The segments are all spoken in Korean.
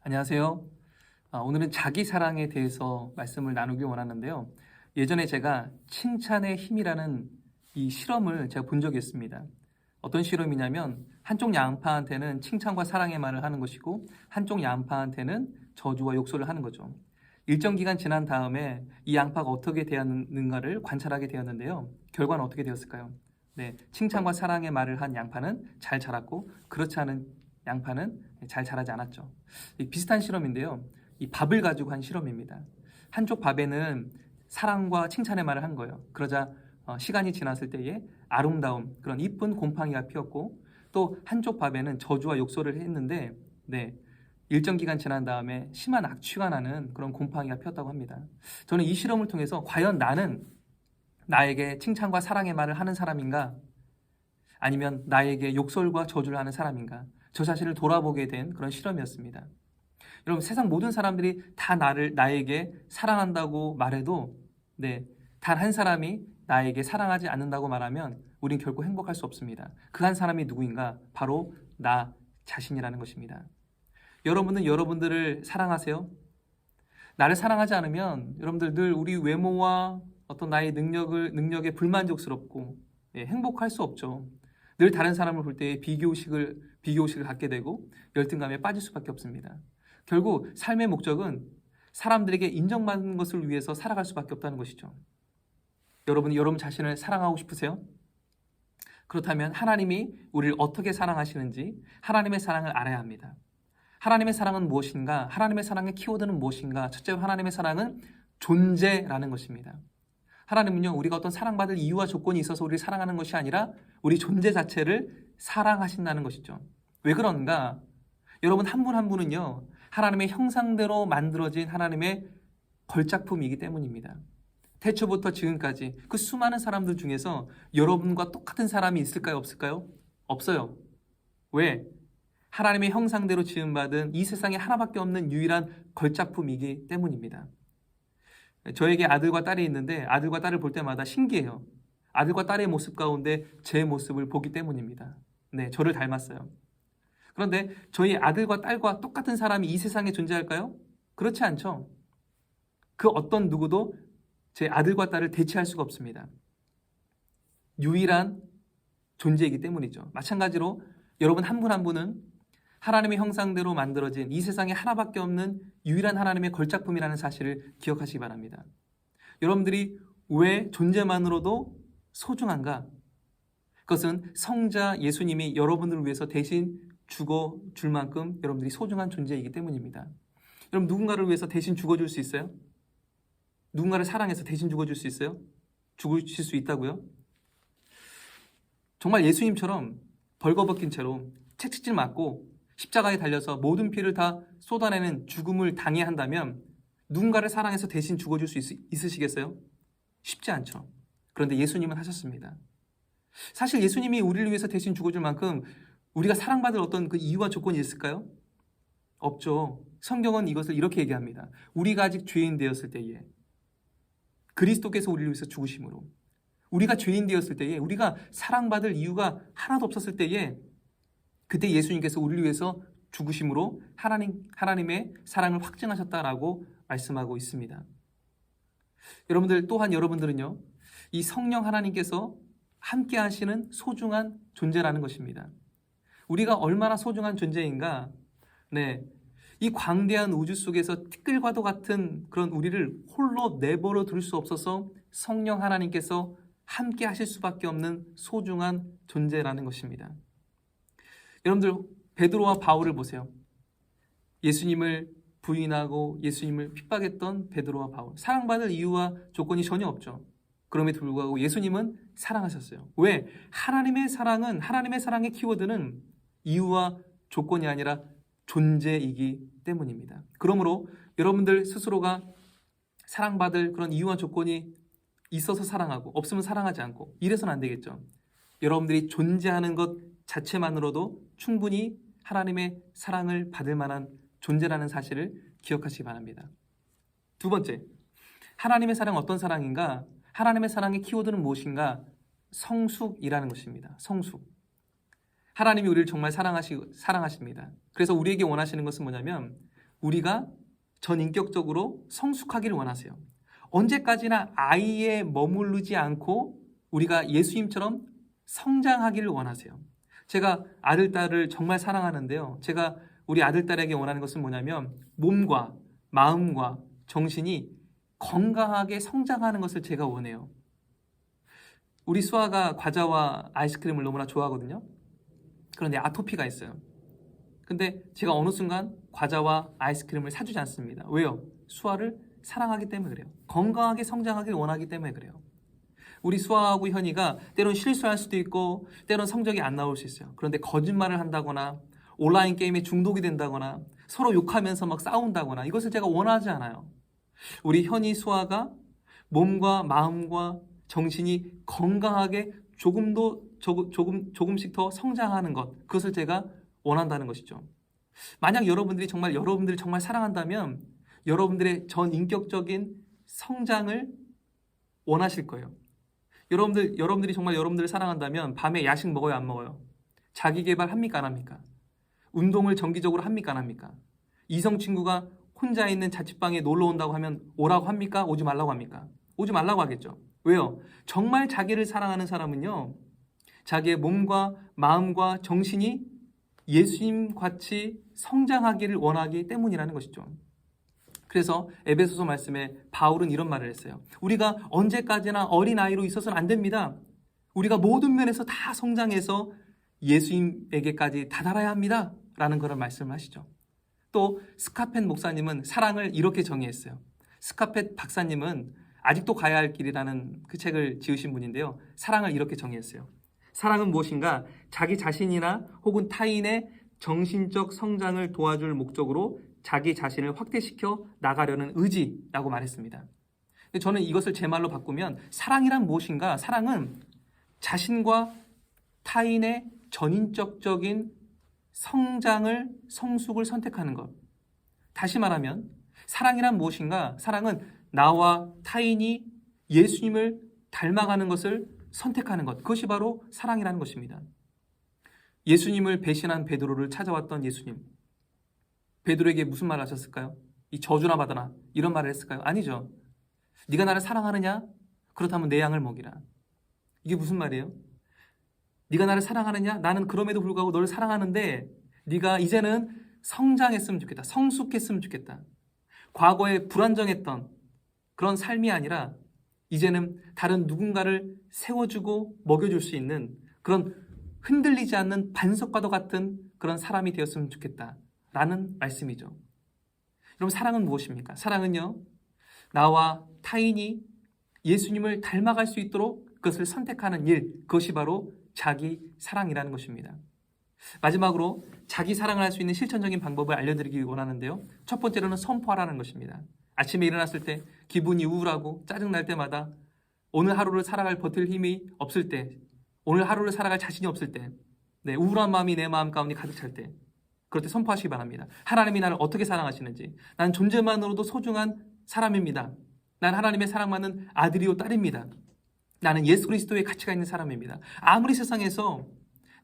안녕하세요. 오늘은 자기 사랑에 대해서 말씀을 나누기 원하는데요. 예전에 제가 칭찬의 힘이라는 이 실험을 제가 본 적이 있습니다. 어떤 실험이냐면 한쪽 양파한테는 칭찬과 사랑의 말을 하는 것이고 한쪽 양파한테는 저주와 욕설을 하는 거죠. 일정 기간 지난 다음에 이 양파가 어떻게 되었는가를 관찰하게 되었는데요. 결과는 어떻게 되었을까요? 네, 칭찬과 사랑의 말을 한 양파는 잘 자랐고 그렇지 않은 양파는 잘 자라지 않았죠. 비슷한 실험인데요. 이 밥을 가지고 한 실험입니다. 한쪽 밥에는 사랑과 칭찬의 말을 한 거예요. 그러자 시간이 지났을 때에 아름다운 그런 이쁜 곰팡이가 피었고 또 한쪽 밥에는 저주와 욕설을 했는데 네, 일정 기간 지난 다음에 심한 악취가 나는 그런 곰팡이가 피었다고 합니다. 저는 이 실험을 통해서 과연 나는 나에게 칭찬과 사랑의 말을 하는 사람인가? 아니면 나에게 욕설과 저주를 하는 사람인가? 저 자신을 돌아보게 된 그런 실험이었습니다. 여러분, 세상 모든 사람들이 다 나에게 사랑한다고 말해도, 네, 단 한 사람이 나에게 사랑하지 않는다고 말하면 우린 결코 행복할 수 없습니다. 그 한 사람이 누구인가? 바로 나 자신이라는 것입니다. 여러분은 여러분들을 사랑하세요? 나를 사랑하지 않으면 여러분들 늘 우리 외모와 어떤 나의 능력에 불만족스럽고 행복할 수 없죠. 늘 다른 사람을 볼 때 비교의식을 갖게 되고 열등감에 빠질 수밖에 없습니다. 결국 삶의 목적은 사람들에게 인정받는 것을 위해서 살아갈 수밖에 없다는 것이죠. 여러분이 여러분 자신을 사랑하고 싶으세요? 그렇다면 하나님이 우리를 어떻게 사랑하시는지 하나님의 사랑을 알아야 합니다. 하나님의 사랑은 무엇인가? 하나님의 사랑의 키워드는 무엇인가? 첫째로 하나님의 사랑은 존재라는 것입니다. 하나님은요, 우리가 어떤 사랑받을 이유와 조건이 있어서 우리를 사랑하는 것이 아니라 우리 존재 자체를 사랑하신다는 것이죠. 왜 그런가? 여러분 한 분 한 분은요, 하나님의 형상대로 만들어진 하나님의 걸작품이기 때문입니다. 태초부터 지금까지 그 수많은 사람들 중에서 여러분과 똑같은 사람이 있을까요? 없을까요? 없어요. 왜? 하나님의 형상대로 지음받은 이 세상에 하나밖에 없는 유일한 걸작품이기 때문입니다. 저에게 아들과 딸이 있는데 아들과 딸을 볼 때마다 신기해요. 아들과 딸의 모습 가운데 제 모습을 보기 때문입니다. 네, 저를 닮았어요. 그런데 저희 아들과 딸과 똑같은 사람이 이 세상에 존재할까요? 그렇지 않죠. 그 어떤 누구도 제 아들과 딸을 대체할 수가 없습니다. 유일한 존재이기 때문이죠. 마찬가지로 여러분 한 분 한 분은 하나님의 형상대로 만들어진 이 세상에 하나밖에 없는 유일한 하나님의 걸작품이라는 사실을 기억하시기 바랍니다. 여러분들이 왜 존재만으로도 소중한가? 그것은 성자 예수님이 여러분들을 위해서 대신 죽어줄 만큼 여러분들이 소중한 존재이기 때문입니다. 여러분 누군가를 위해서 대신 죽어줄 수 있어요? 누군가를 사랑해서 대신 죽어줄 수 있어요? 죽으실 수 있다고요? 정말 예수님처럼 벌거벗긴 채로 채찍질 맞고 십자가에 달려서 모든 피를 다 쏟아내는 죽음을 당해야 한다면 누군가를 사랑해서 대신 죽어줄 수 있으시겠어요? 쉽지 않죠. 그런데 예수님은 하셨습니다. 사실 예수님이 우리를 위해서 대신 죽어줄 만큼 우리가 사랑받을 어떤 그 이유와 조건이 있을까요? 없죠. 성경은 이것을 이렇게 얘기합니다. 우리가 아직 죄인 되었을 때에 그리스도께서 우리를 위해서 죽으심으로 우리가 죄인 되었을 때에 우리가 사랑받을 이유가 하나도 없었을 때에 그때 예수님께서 우리를 위해서 죽으심으로 하나님의 사랑을 확증하셨다라고 말씀하고 있습니다. 여러분들 또한 여러분들은요, 이 성령 하나님께서 함께 하시는 소중한 존재라는 것입니다. 우리가 얼마나 소중한 존재인가? 네, 이 광대한 우주 속에서 티끌과도 같은 그런 우리를 홀로 내버려 둘 수 없어서 성령 하나님께서 함께 하실 수밖에 없는 소중한 존재라는 것입니다. 여러분들 베드로와 바울을 보세요. 예수님을 부인하고 예수님을 핍박했던 베드로와 바울. 사랑받을 이유와 조건이 전혀 없죠. 그럼에도 불구하고 예수님은 사랑하셨어요. 왜? 하나님의 사랑의 키워드는 이유와 조건이 아니라 존재이기 때문입니다. 그러므로 여러분들 스스로가 사랑받을 그런 이유와 조건이 있어서 사랑하고 없으면 사랑하지 않고 이래서는 안 되겠죠. 여러분들이 존재하는 것 자체만으로도 충분히 하나님의 사랑을 받을 만한 존재라는 사실을 기억하시기 바랍니다. 두 번째, 하나님의 사랑 어떤 사랑인가? 하나님의 사랑의 키워드는 무엇인가? 성숙이라는 것입니다. 성숙. 하나님이 우리를 정말 사랑하십니다. 그래서 우리에게 원하시는 것은 뭐냐면 우리가 전인격적으로 성숙하기를 원하세요. 언제까지나 아이에 머무르지 않고 우리가 예수님처럼 성장하기를 원하세요. 제가 아들, 딸을 정말 사랑하는데요. 제가 우리 아들, 딸에게 원하는 것은 뭐냐면 몸과 마음과 정신이 건강하게 성장하는 것을 제가 원해요. 우리 수아가 과자와 아이스크림을 너무나 좋아하거든요. 그런데 아토피가 있어요. 근데 제가 어느 순간 과자와 아이스크림을 사주지 않습니다. 왜요? 수아를 사랑하기 때문에 그래요. 건강하게 성장하길 원하기 때문에 그래요. 우리 수아하고 현이가 때론 실수할 수도 있고 때론 성적이 안 나올 수 있어요. 그런데 거짓말을 한다거나 온라인 게임에 중독이 된다거나 서로 욕하면서 막 싸운다거나 이것을 제가 원하지 않아요. 우리 현이 수아가 몸과 마음과 정신이 건강하게 조금씩 더 성장하는 것, 그것을 제가 원한다는 것이죠. 만약 여러분들이 여러분들을 정말 사랑한다면 여러분들의 전 인격적인 성장을 원하실 거예요. 여러분들이 정말 여러분들을 사랑한다면 밤에 야식 먹어요, 안 먹어요? 자기 개발 합니까, 안 합니까? 운동을 정기적으로 합니까, 안 합니까? 이성 친구가 혼자 있는 자취방에 놀러 온다고 하면 오라고 합니까? 오지 말라고 합니까? 오지 말라고 하겠죠. 왜요? 정말 자기를 사랑하는 사람은요, 자기의 몸과 마음과 정신이 예수님 같이 성장하기를 원하기 때문이라는 것이죠. 그래서 에베소서 말씀에 바울은 이런 말을 했어요. 우리가 언제까지나 어린아이로 있어서는 안 됩니다. 우리가 모든 면에서 다 성장해서 예수님에게까지 다다라야 합니다. 라는 그런 말씀을 하시죠. 또 스카펫 목사님은 사랑을 이렇게 정의했어요. 스카펫 박사님은 아직도 가야 할 길이라는 그 책을 지으신 분인데요. 사랑을 이렇게 정의했어요. 사랑은 무엇인가? 자기 자신이나 혹은 타인의 정신적 성장을 도와줄 목적으로 자기 자신을 확대시켜 나가려는 의지라고 말했습니다. 저는 이것을 제 말로 바꾸면 사랑이란 무엇인가? 사랑은 자신과 타인의 전인격적인 성숙을 선택하는 것. 다시 말하면 사랑이란 무엇인가? 사랑은 나와 타인이 예수님을 닮아가는 것을 선택하는 것. 그것이 바로 사랑이라는 것입니다. 예수님을 배신한 베드로를 찾아왔던 예수님. 베드로에게 무슨 말을 하셨을까요? 이 저주나 받아라. 이런 말을 했을까요? 아니죠. 네가 나를 사랑하느냐? 그렇다면 내 양을 먹이라. 이게 무슨 말이에요? 네가 나를 사랑하느냐? 나는 그럼에도 불구하고 너를 사랑하는데 네가 이제는 성장했으면 좋겠다. 성숙했으면 좋겠다. 과거에 불안정했던 그런 삶이 아니라 이제는 다른 누군가를 세워주고 먹여줄 수 있는 그런 흔들리지 않는 반석과도 같은 그런 사람이 되었으면 좋겠다. 라는 말씀이죠. 여러분, 사랑은 무엇입니까? 사랑은요, 나와 타인이 예수님을 닮아갈 수 있도록 그것을 선택하는 일, 그것이 바로 자기 사랑이라는 것입니다. 마지막으로 자기 사랑을 할 수 있는 실천적인 방법을 알려드리기 원하는데요. 첫 번째로는 선포하라는 것입니다. 아침에 일어났을 때 기분이 우울하고 짜증날 때마다 오늘 하루를 살아갈 버틸 힘이 없을 때, 오늘 하루를 살아갈 자신이 없을 때, 우울한 마음이 내 마음 가운데 가득 찰 때, 그럴 때 선포하시기 바랍니다. 하나님이 나를 어떻게 사랑하시는지, 난 존재만으로도 소중한 사람입니다. 난 하나님의 사랑받는 아들이요 딸입니다. 나는 예수 그리스도의 가치가 있는 사람입니다. 아무리 세상에서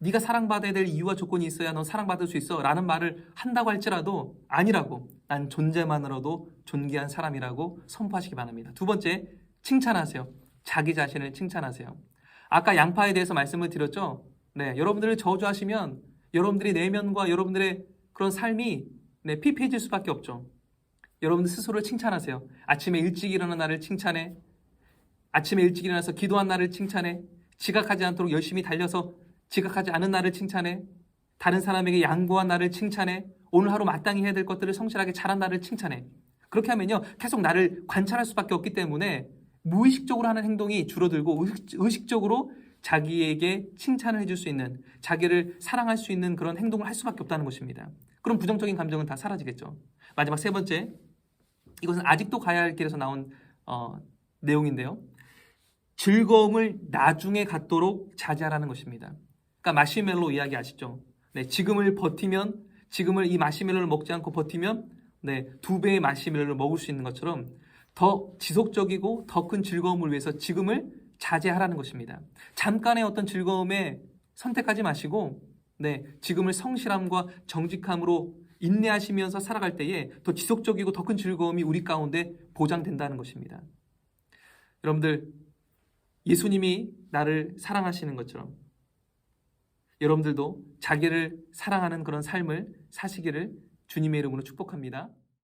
네가 사랑받아야 될 이유와 조건이 있어야 넌 사랑받을 수 있어 라는 말을 한다고 할지라도 아니라고, 난 존재만으로도 존귀한 사람이라고 선포하시기 바랍니다. 두 번째, 칭찬하세요. 자기 자신을 칭찬하세요. 아까 양파에 대해서 말씀을 드렸죠. 여러분들을 저주하시면 여러분들의 내면과 여러분들의 그런 삶이 피폐해질 수밖에 없죠. 여러분들 스스로를 칭찬하세요. 아침에 일찍 일어난 나를 칭찬해. 아침에 일찍 일어나서 기도한 나를 칭찬해. 지각하지 않도록 열심히 달려서 지각하지 않은 나를 칭찬해. 다른 사람에게 양보한 나를 칭찬해. 오늘 하루 마땅히 해야 될 것들을 성실하게 잘한 나를 칭찬해. 그렇게 하면요, 계속 나를 관찰할 수밖에 없기 때문에 무의식적으로 하는 행동이 줄어들고 의식적으로 자기에게 칭찬을 해줄 수 있는, 자기를 사랑할 수 있는 그런 행동을 할 수밖에 없다는 것입니다. 그럼 부정적인 감정은 다 사라지겠죠. 마지막 세 번째, 이것은 아직도 가야 할 길에서 나온 내용인데요. 즐거움을 나중에 갖도록 자제하라는 것입니다. 그러니까 마시멜로 이야기 아시죠? 지금을 이 마시멜로를 먹지 않고 버티면 2배의 마시멜로를 먹을 수 있는 것처럼 더 지속적이고 더 큰 즐거움을 위해서 지금을 자제하라는 것입니다. 잠깐의 어떤 즐거움에 선택하지 마시고 지금을 성실함과 정직함으로 인내하시면서 살아갈 때에 더 지속적이고 더 큰 즐거움이 우리 가운데 보장된다는 것입니다. 여러분들, 예수님이 나를 사랑하시는 것처럼 여러분들도 자기를 사랑하는 그런 삶을 사시기를 주님의 이름으로 축복합니다.